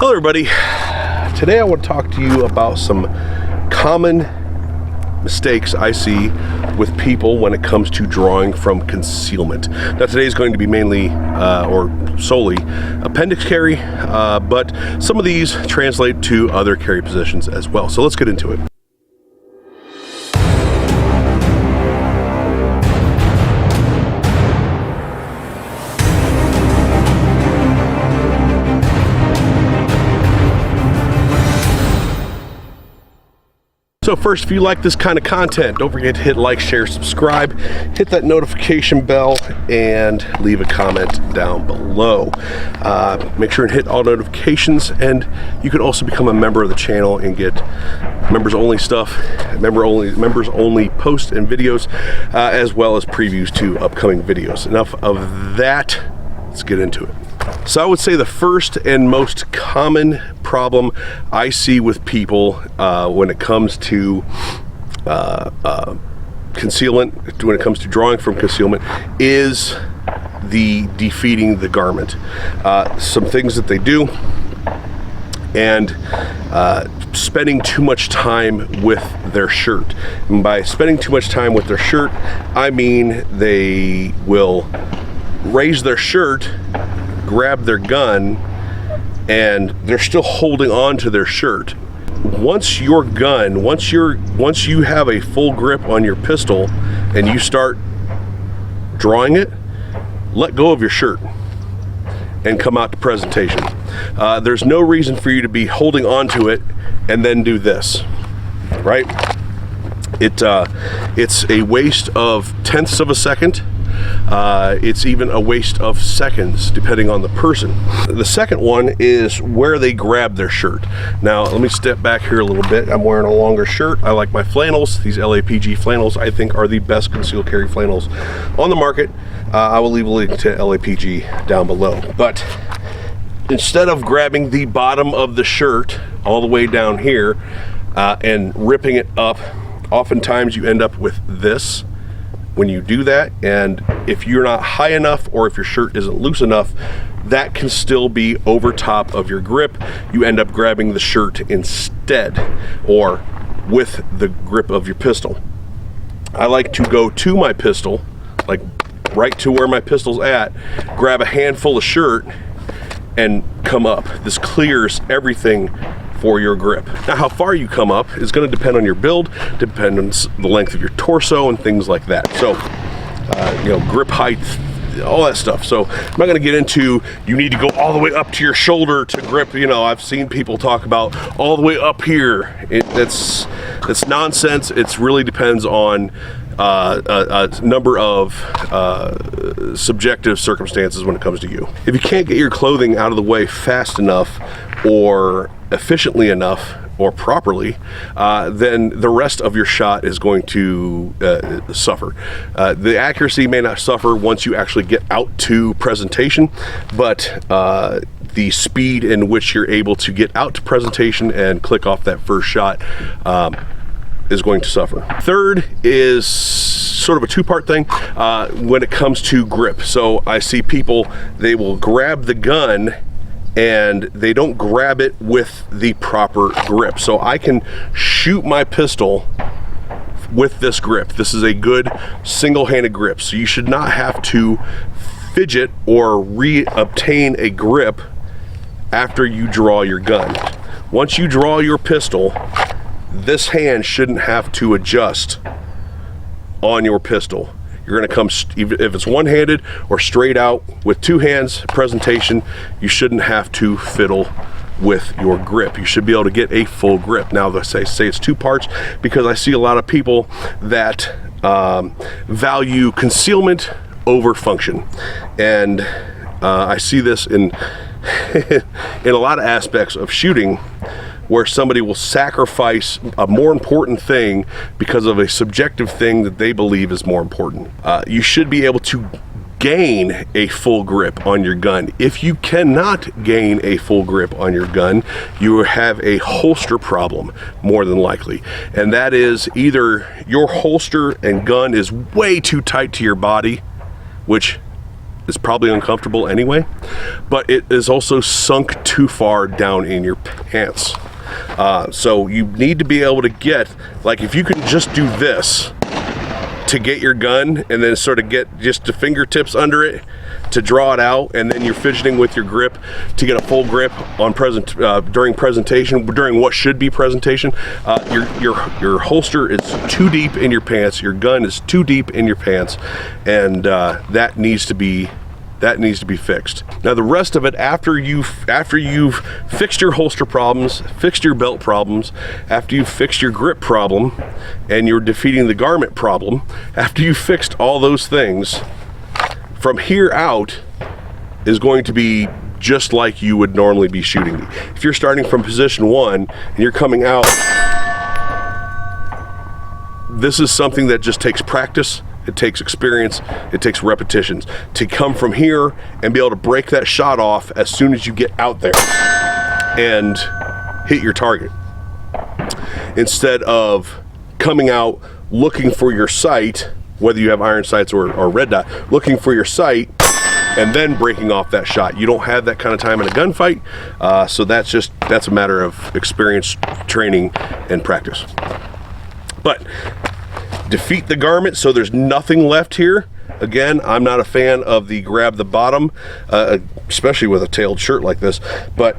Hello everybody. Today I want to talk to you about some common mistakes I see with people when it comes to drawing from concealment. Now today is going to be mainly or solely appendix carry, but some of these translate to other carry positions as well. So let's get into it. So first, if you like this kind of content, don't forget to hit like, share, subscribe, hit that notification bell, and leave a comment down below. Make sure and hit all notifications, and you can also become a member of the channel and get members only stuff, members only posts and videos, as well as previews to upcoming videos. Enough of that, let's get into it. So I would say the first and most common problem I see with people when it comes to concealment, when it comes to drawing from concealment, is the defeating the garment. Some things that they do, and spending too much time with their shirt. And by spending too much time with their shirt, I mean they will raise their shirt, grab their gun, and they're still holding on to their shirt. Once you have a full grip on your pistol and you start drawing it, let go of your shirt and come out to presentation. There's no reason for you to be holding on to it and then do this, right? It's a waste of tenths of a second. It's even a waste of seconds depending on the person. The second one is where they grab their shirt. Now let me step back here a little bit. I'm wearing a longer shirt. I like my flannels. These LAPG flannels I think are the best concealed carry flannels on the market. I will leave a link to LAPG down below. But instead of grabbing the bottom of the shirt all the way down here and ripping it up, oftentimes you end up with this when you do that, and if you're not high enough or if your shirt isn't loose enough, that can still be over top of your grip. You end up grabbing the shirt instead, or with the grip of your pistol. I like to go to my pistol, like right to where my pistol's at, grab a handful of shirt and come up. This clears everything for your grip. Now how far you come up is going to depend on your build, depend on the length of your torso and things like that. So grip height, all that stuff. So I'm not going to get into you need to go all the way up to your shoulder to grip. I've seen people talk about all the way up here. That's nonsense. It really depends on a number of subjective circumstances when it comes to you. If you can't get your clothing out of the way fast enough or efficiently enough or properly, then the rest of your shot is going to suffer. The accuracy may not suffer once you actually get out to presentation, but the speed in which you're able to get out to presentation and click off that first shot is going to suffer. Third is sort of a two-part thing when it comes to grip. So I see people, they will grab the gun and they don't grab it with the proper grip. So I can shoot my pistol with this grip. This is a good single-handed grip. So you should not have to fidget or re-obtain a grip after you draw your gun. Once you draw your pistol, this hand shouldn't have to adjust on your pistol. You're going to come, if it's one-handed or straight out with two hands presentation, you shouldn't have to fiddle with your grip. You should be able to get a full grip. Now they say it's two parts because I see a lot of people that value concealment over function, and I see this in in a lot of aspects of shooting, where somebody will sacrifice a more important thing because of a subjective thing that they believe is more important. You should be able to gain a full grip on your gun. If you cannot gain a full grip on your gun, you have a holster problem, more than likely. And that is either your holster and gun is way too tight to your body, which is probably uncomfortable anyway, but it is also sunk too far down in your pants. So you need to be able to get, like, if you can just do this to get your gun and then sort of get just the fingertips under it to draw it out, and then you're fidgeting with your grip to get a full grip on during presentation, during what should be presentation. Your holster is too deep in your pants, your gun is too deep in your pants, and that needs to be fixed. Now the rest of it, after you've fixed your holster problems, fixed your belt problems, after you've fixed your grip problem, and you're defeating the garment problem, after you've fixed all those things, from here out is going to be just like you would normally be shooting. If you're starting from position 1 and you're coming out, this is something that just takes practice. It takes experience, it takes repetitions to come from here and be able to break that shot off as soon as you get out there and hit your target. Instead of coming out looking for your sight, whether you have iron sights or red dot, looking for your sight and then breaking off that shot. You don't have that kind of time in a gunfight, so that's a matter of experience, training, and practice. But defeat the garment so there's nothing left here. Again, I'm not a fan of the grab the bottom, especially with a tailed shirt like this, but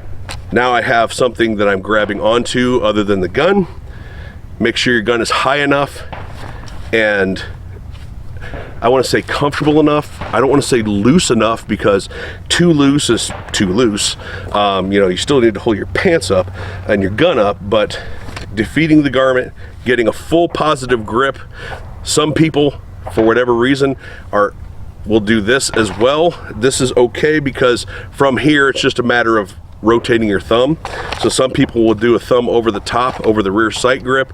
now I have something that I'm grabbing onto other than the gun. Make sure your gun is high enough, and I want to say comfortable enough. I don't want to say loose enough, because too loose is too loose. You still need to hold your pants up and your gun up, but defeating the garment, getting a full positive grip. Some people, for whatever reason, will do this as well. This is okay because from here it's just a matter of rotating your thumb. So some people will do a thumb over the top, over the rear sight grip,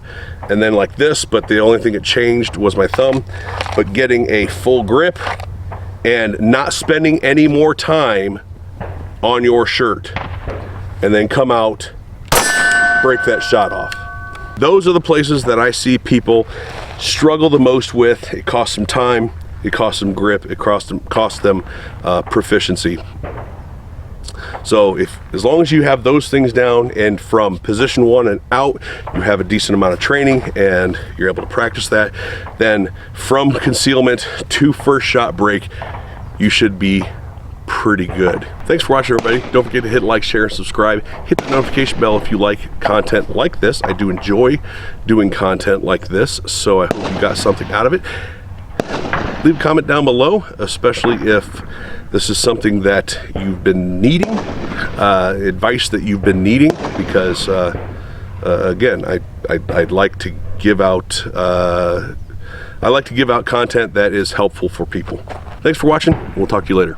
and then like this, but the only thing that changed was my thumb. But getting a full grip and not spending any more time on your shirt, and then come out, break that shot off. Those are the places that I see people struggle the most with. It costs them time, it costs them grip, it costs them proficiency. So as long as you have those things down, and from position 1 and out, you have a decent amount of training and you're able to practice that, then from concealment to first shot break, you should be pretty good. Thanks for watching, everybody. Don't forget to hit like, share, and subscribe. Hit the notification bell if you like content like this. I do enjoy doing content like this, so I hope you got something out of it. Leave a comment down below, especially if this is something that you've been needing, advice that you've been needing, because again, I'd like to give out content that is helpful for people. Thanks for watching. We'll talk to you later.